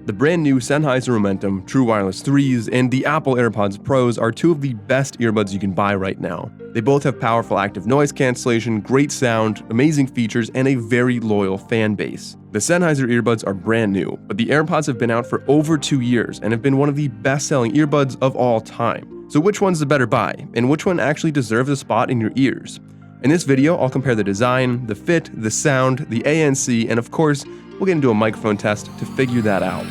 The brand new Sennheiser Momentum True Wireless 3s and the Apple AirPods Pros are two of the best earbuds you can buy right now. They both have powerful active noise cancellation, great sound, amazing features, and a very loyal fan base. The Sennheiser earbuds are brand new, but the AirPods have been out for over 2 years and have been one of the best-selling earbuds of all time. So which one's the better buy, and which one actually deserves a spot in your ears? In this video, I'll compare the design, the fit, the sound, the ANC, and of course, we'll get into a microphone test to figure that out.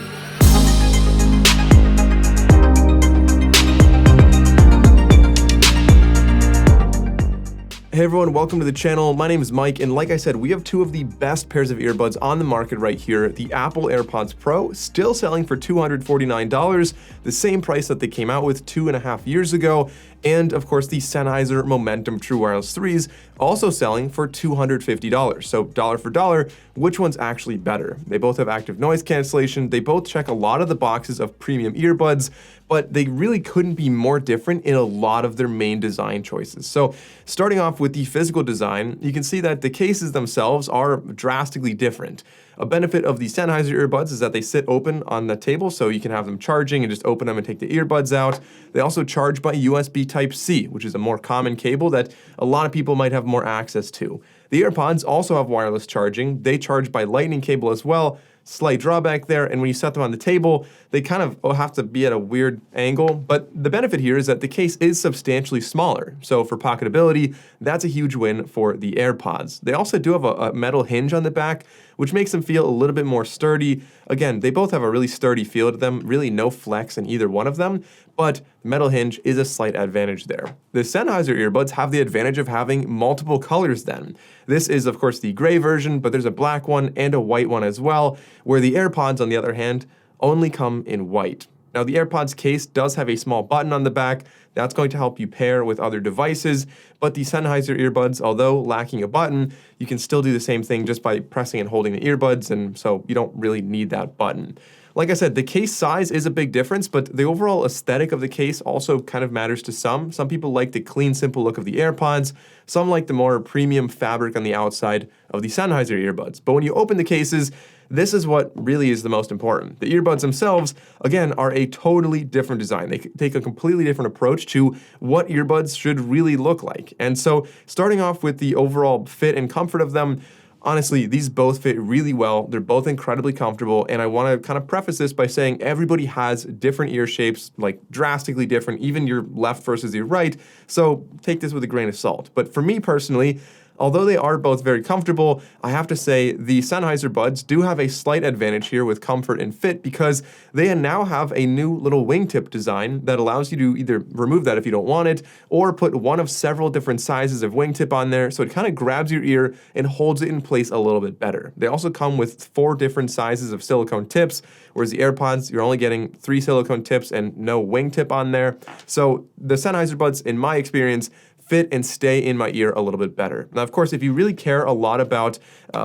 Hey everyone, welcome to the channel. My name is Mike, and like I said, we have two of the best pairs of earbuds on the market right here. The Apple AirPods Pro, still selling for $249, the same price that they came out with 2.5 years ago, and of course the Sennheiser Momentum True Wireless 3s, also selling for $250. So dollar for dollar, which one's actually better? They both have active noise cancellation, they both check a lot of the boxes of premium earbuds, but they really couldn't be more different in a lot of their main design choices. So starting off with the physical design, you can see that the cases themselves are drastically different. A benefit of the Sennheiser earbuds is that they sit open on the table, so you can have them charging and just open them and take the earbuds out. They also charge by USB Type-C, which is a more common cable that a lot of people might have more access to. The AirPods also have wireless charging. They charge by lightning cable as well. Slight drawback there, and when you set them on the table, they kind of have to be at a weird angle, but the benefit here is that the case is substantially smaller, so for pocketability, that's a huge win for the AirPods. They also do have a metal hinge on the back, which makes them feel a little bit more sturdy. Again, they both have a really sturdy feel to them, really no flex in either one of them, but the metal hinge is a slight advantage there. The Sennheiser earbuds have the advantage of having multiple colors then. This is of course the gray version, but there's a black one and a white one as well, where the AirPods on the other hand only come in white. Now the AirPods case does have a small button on the back that's going to help you pair with other devices, but the Sennheiser earbuds, although lacking a button, you can still do the same thing just by pressing and holding the earbuds, and so you don't really need that button. Like I said, the case size is a big difference, but the overall aesthetic of the case also kind of matters to some. Some people like the clean, simple look of the AirPods. Some like the more premium fabric on the outside of the Sennheiser earbuds. But when you open the cases, this is what really is the most important. The earbuds themselves, again, are a totally different design. They take a completely different approach to what earbuds should really look like. And so starting off with the overall fit and comfort of them, honestly, these both fit really well. They're both incredibly comfortable, and I want to kind of preface this by saying everybody has different ear shapes, like drastically different, even your left versus your right, so take this with a grain of salt. But for me personally, although they are both very comfortable, I have to say the Sennheiser buds do have a slight advantage here with comfort and fit because they now have a new little wingtip design that allows you to either remove that if you don't want it or put one of several different sizes of wingtip on there, so it kind of grabs your ear and holds it in place a little bit better. They also come with 4 different sizes of silicone tips, whereas the AirPods, you're only getting 3 silicone tips and no wingtip on there. So the Sennheiser buds, in my experience, fit and stay in my ear a little bit better. Now, of course, if you really care a lot about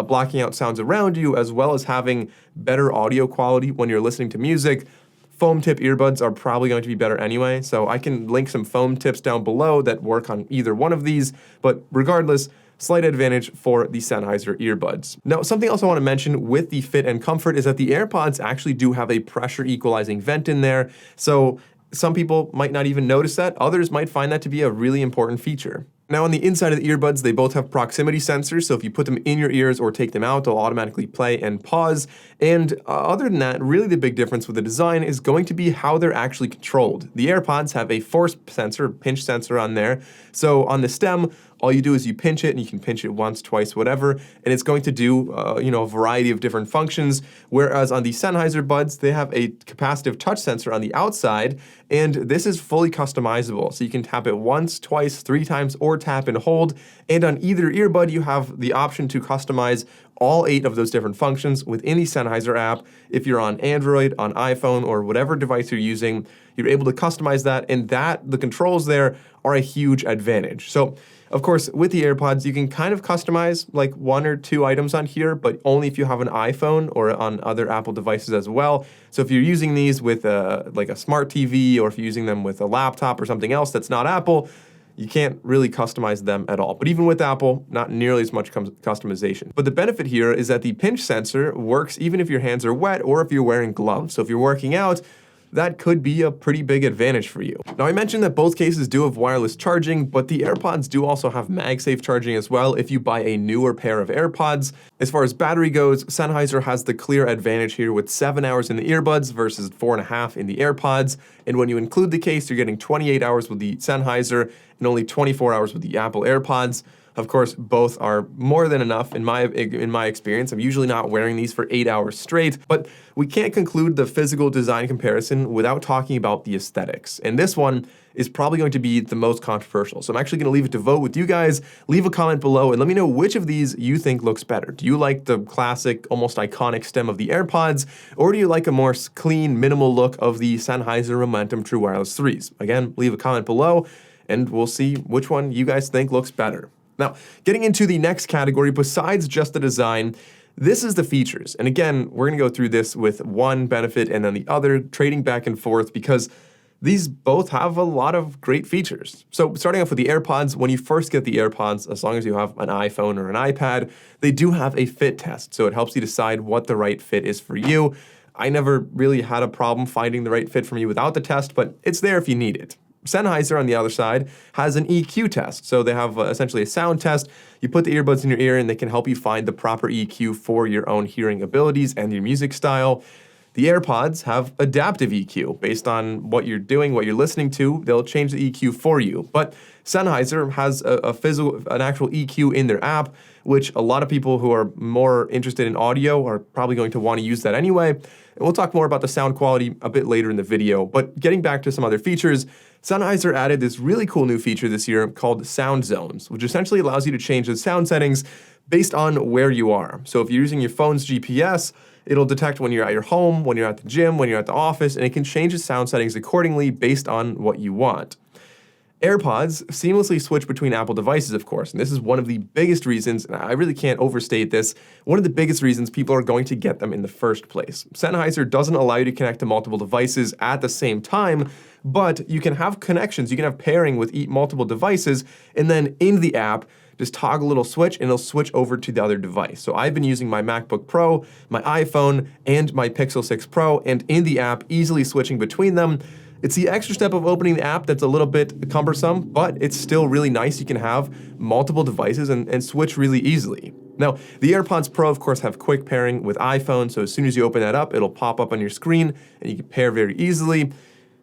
blocking out sounds around you, as well as having better audio quality when you're listening to music, foam tip earbuds are probably going to be better anyway. So I can link some foam tips down below that work on either one of these, but regardless, slight advantage for the Sennheiser earbuds. Now, something else I want to mention with the fit and comfort is that the AirPods actually do have a pressure equalizing vent in there. So some people might not even notice that, others might find that to be a really important feature. Now on the inside of the earbuds, they both have proximity sensors, so if you put them in your ears or take them out, they'll automatically play and pause. And other than that, really the big difference with the design is going to be how they're actually controlled. The AirPods have a force sensor, pinch sensor on there, so on the stem, all you do is you pinch it, and you can pinch it once, twice, whatever, and it's going to do a variety of different functions, whereas on the Sennheiser buds, they have a capacitive touch sensor on the outside, and this is fully customizable, so you can tap it once, twice, 3 times, or tap and hold, and on either earbud, you have the option to customize all 8 of those different functions within the Sennheiser app. If you're on Android, on iPhone, or whatever device you're using, you're able to customize that, and the controls there are a huge advantage. So of course, with the AirPods, you can kind of customize like 1 or 2 items on here, but only if you have an iPhone or on other Apple devices as well. So if you're using these with like a smart TV, or if you're using them with a laptop or something else that's not Apple, you can't really customize them at all. But even with Apple, not nearly as much customization. But the benefit here is that the pinch sensor works even if your hands are wet or if you're wearing gloves. So if you're working out, that could be a pretty big advantage for you. Now, I mentioned that both cases do have wireless charging, but the AirPods do also have MagSafe charging as well if you buy a newer pair of AirPods. As far as battery goes, Sennheiser has the clear advantage here with 7 hours in the earbuds versus 4.5 in the AirPods. And when you include the case, you're getting 28 hours with the Sennheiser and only 24 hours with the Apple AirPods. Of course, both are more than enough in my experience. I'm usually not wearing these for 8 hours straight, but we can't conclude the physical design comparison without talking about the aesthetics. And this one is probably going to be the most controversial. So I'm actually gonna leave it to vote with you guys. Leave a comment below and let me know which of these you think looks better. Do you like the classic, almost iconic stem of the AirPods, or do you like a more clean, minimal look of the Sennheiser Momentum True Wireless 3s? Again, leave a comment below and we'll see which one you guys think looks better. Now, getting into the next category, besides just the design, this is the features. And again, we're gonna go through this with one benefit and then the other, trading back and forth, because these both have a lot of great features. So starting off with the AirPods, when you first get the AirPods, as long as you have an iPhone or an iPad, they do have a fit test. So it helps you decide what the right fit is for you. I never really had a problem finding the right fit for me without the test, but it's there if you need it. Sennheiser, on the other side, has an EQ test. So they have essentially a sound test. You put the earbuds in your ear and they can help you find the proper EQ for your own hearing abilities and your music style. The AirPods have adaptive EQ. Based on what you're doing, what you're listening to, they'll change the EQ for you. But Sennheiser has an actual EQ in their app, which a lot of people who are more interested in audio are probably going to want to use that anyway. And we'll talk more about the sound quality a bit later in the video. But getting back to some other features, Sennheiser added this really cool new feature this year called Sound Zones, which essentially allows you to change the sound settings based on where you are. So if you're using your phone's GPS, it'll detect when you're at your home, when you're at the gym, when you're at the office, and it can change the sound settings accordingly based on what you want. AirPods seamlessly switch between Apple devices, of course, and this is one of the biggest reasons, and I really can't overstate this, one of the biggest reasons people are going to get them in the first place. Sennheiser doesn't allow you to connect to multiple devices at the same time, but you can have connections, you can have pairing with multiple devices, and then in the app, just toggle a little switch and it'll switch over to the other device. So I've been using my MacBook Pro, my iPhone, and my Pixel 6 Pro, and in the app, easily switching between them. It's the extra step of opening the app that's a little bit cumbersome, but it's still really nice. You can have multiple devices and switch really easily. Now, the AirPods Pro, of course, have quick pairing with iPhone, so as soon as you open that up, it'll pop up on your screen and you can pair very easily.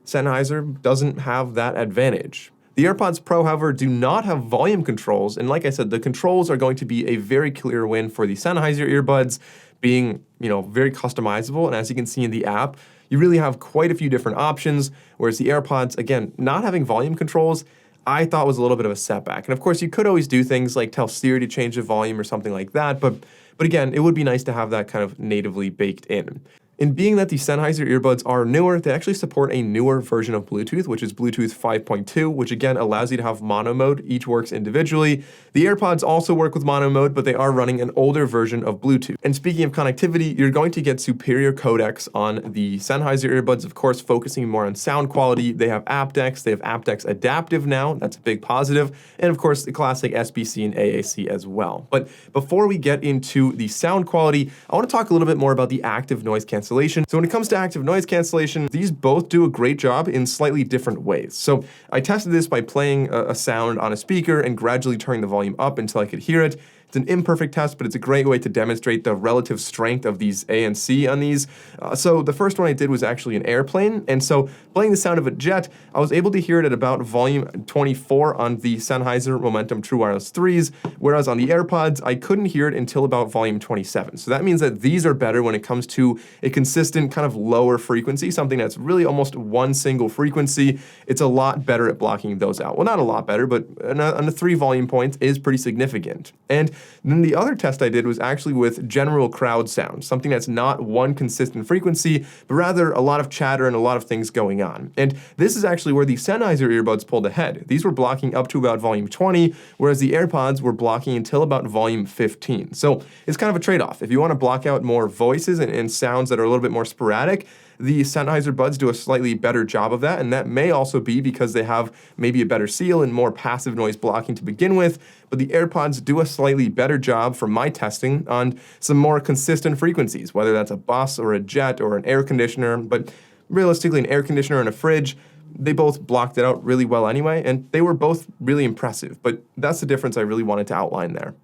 Sennheiser doesn't have that advantage. The AirPods Pro, however, do not have volume controls, and like I said, the controls are going to be a very clear win for the Sennheiser earbuds, being, very customizable, and as you can see in the app, you really have quite a few different options, whereas the AirPods, again, not having volume controls, I thought was a little bit of a setback. And of course, you could always do things like tell Siri to change the volume or something like that, but again, it would be nice to have that kind of natively baked in. And being that the Sennheiser earbuds are newer, they actually support a newer version of Bluetooth, which is Bluetooth 5.2, which again allows you to have mono mode. Each works individually. The AirPods also work with mono mode, but they are running an older version of Bluetooth. And speaking of connectivity, you're going to get superior codecs on the Sennheiser earbuds, of course, focusing more on sound quality. They have aptX, they have aptX Adaptive now. That's a big positive. And of course, the classic SBC and AAC as well. But before we get into the sound quality, I want to talk a little bit more about the active noise cancellation. So when it comes to active noise cancellation, these both do a great job in slightly different ways. So I tested this by playing a sound on a speaker and gradually turning the volume up until I could hear it. It's an imperfect test, but it's a great way to demonstrate the relative strength of these ANC on these. So the first one I did was actually an airplane, and so playing the sound of a jet, I was able to hear it at about volume 24 on the Sennheiser Momentum True Wireless 3s, whereas on the AirPods, I couldn't hear it until about volume 27. So that means that these are better when it comes to a consistent kind of lower frequency, something that's really almost one single frequency. It's a lot better at blocking those out. Well, not a lot better, but on the 3 volume points is pretty significant. And then the other test I did was actually with general crowd sound, something that's not one consistent frequency, but rather a lot of chatter and a lot of things going on. And this is actually where the Sennheiser earbuds pulled ahead. These were blocking up to about volume 20, whereas the AirPods were blocking until about volume 15. So it's kind of a trade-off. If you want to block out more voices and sounds that are a little bit more sporadic, The Sennheiser buds do a slightly better job of that, and that may also be because they have maybe a better seal and more passive noise blocking to begin with, but the AirPods do a slightly better job from my testing on some more consistent frequencies, whether that's a bus or a jet or an air conditioner, but realistically an air conditioner and a fridge, they both blocked it out really well anyway, and they were both really impressive, but that's the difference I really wanted to outline there.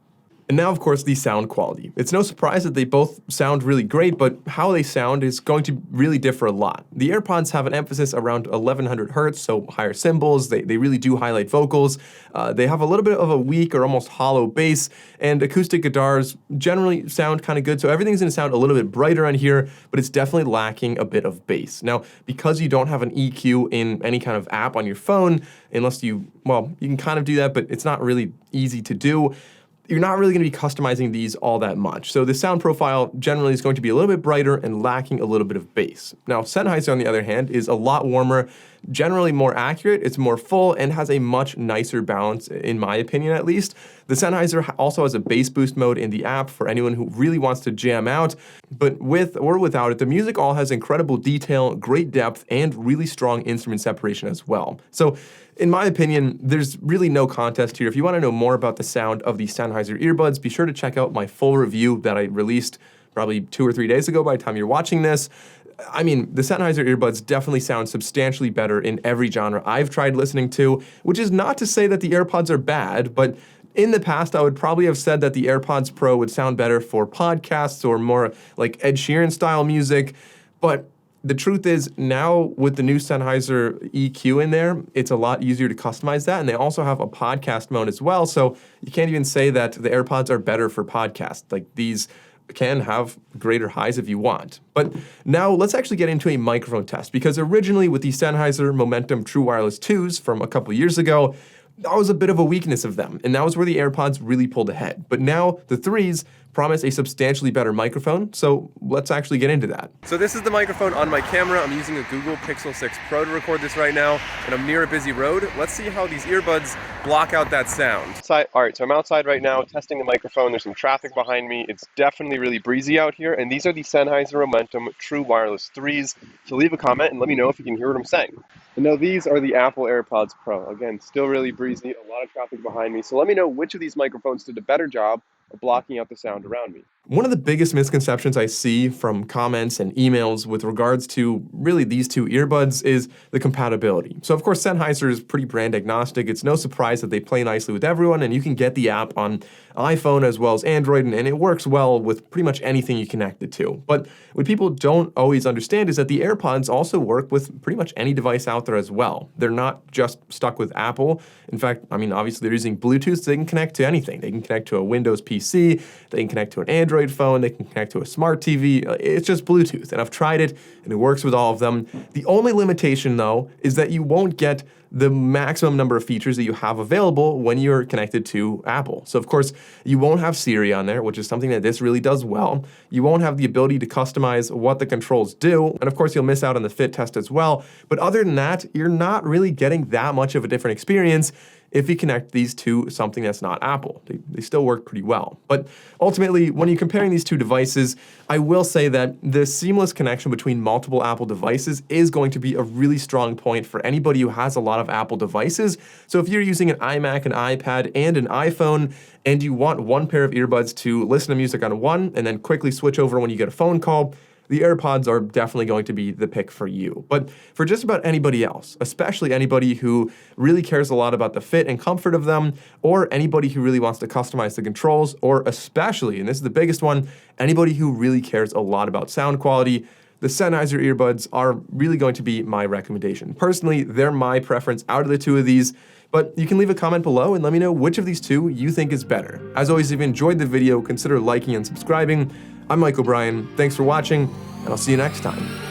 And now, of course, the sound quality. It's no surprise that they both sound really great, but how they sound is going to really differ a lot. The AirPods have an emphasis around 1100 hertz, so higher cymbals. They really do highlight vocals. They have a little bit of a weak or almost hollow bass, and acoustic guitars generally sound kind of good, so everything's going to sound a little bit brighter on here, but it's definitely lacking a bit of bass. Now, because you don't have an EQ in any kind of app on your phone, unless you can kind of do that, but it's not really easy to do, you're not really going to be customizing these all that much. So the sound profile generally is going to be a little bit brighter and lacking a little bit of bass. Now, Sennheiser, on the other hand, is a lot warmer, generally more accurate, it's more full, and has a much nicer balance, in my opinion at least. The Sennheiser also has a bass boost mode in the app for anyone who really wants to jam out, but with or without it, the music all has incredible detail, great depth, and really strong instrument separation as well. So in my opinion, there's really no contest here. If you want to know more about the sound of the Sennheiser earbuds, be sure to check out my full review that I released probably 2 or 3 days ago by the time you're watching this. I mean, the Sennheiser earbuds definitely sound substantially better in every genre I've tried listening to, which is not to say that the AirPods are bad, but in the past, I would probably have said that the AirPods Pro would sound better for podcasts or more like Ed Sheeran style music, but the truth is, now with the new Sennheiser EQ in there, it's a lot easier to customize that, and they also have a podcast mode as well, so you can't even say that the AirPods are better for podcasts. Like, these can have greater highs if you want. But now let's actually get into a microphone test, because originally with the Sennheiser Momentum True Wireless 2s from a couple years ago, that was a bit of a weakness of them, and that was where the AirPods really pulled ahead. But now the 3s promise a substantially better microphone, so let's actually get into that. So this is the microphone on my camera. I'm using a Google Pixel 6 Pro to record this right now, and I'm near a busy road. Let's see how these earbuds block out that sound. All right, so I'm outside right now testing the microphone. There's some traffic behind me. It's definitely really breezy out here, and these are the Sennheiser Momentum True Wireless 3s. So leave a comment and let me know if you can hear what I'm saying. And now these are the Apple AirPods Pro. Again, still really breezy, a lot of traffic behind me. So let me know which of these microphones did a better job of blocking out the sound around me. One of the biggest misconceptions I see from comments and emails with regards to really these two earbuds is the compatibility. So of course Sennheiser is pretty brand agnostic. It's no surprise that they play nicely with everyone, and you can get the app on iPhone as well as Android, and it works well with pretty much anything you connect it to. But what people don't always understand is that the AirPods also work with pretty much any device out there as well. They're not just stuck with Apple. In fact, I mean, obviously they're using Bluetooth, so they can connect to anything. They can connect to a Windows PC, they can connect to an Android phone, they can connect to a smart TV. It's just Bluetooth, and I've tried it, and it works with all of them. The only limitation, though, is that you won't get the maximum number of features that you have available when you're connected to Apple. So of course, you won't have Siri on there, which is something that this really does well. You won't have the ability to customize what the controls do, and of course you'll miss out on the fit test as well. But other than that, you're not really getting that much of a different experience if you connect these to something that's not Apple. They still work pretty well. But ultimately, when you're comparing these two devices, I will say that the seamless connection between multiple Apple devices is going to be a really strong point for anybody who has a lot of Apple devices. So if you're using an iMac, an iPad, and an iPhone, and you want one pair of earbuds to listen to music on one and then quickly switch over when you get a phone call, the AirPods are definitely going to be the pick for you. But for just about anybody else, especially anybody who really cares a lot about the fit and comfort of them, or anybody who really wants to customize the controls, or especially, and this is the biggest one, anybody who really cares a lot about sound quality, the Sennheiser earbuds are really going to be my recommendation. Personally, they're my preference out of the two of these, but you can leave a comment below and let me know which of these two you think is better. As always, if you enjoyed the video, consider liking and subscribing. I'm Mike O'Brien, thanks for watching, and I'll see you next time.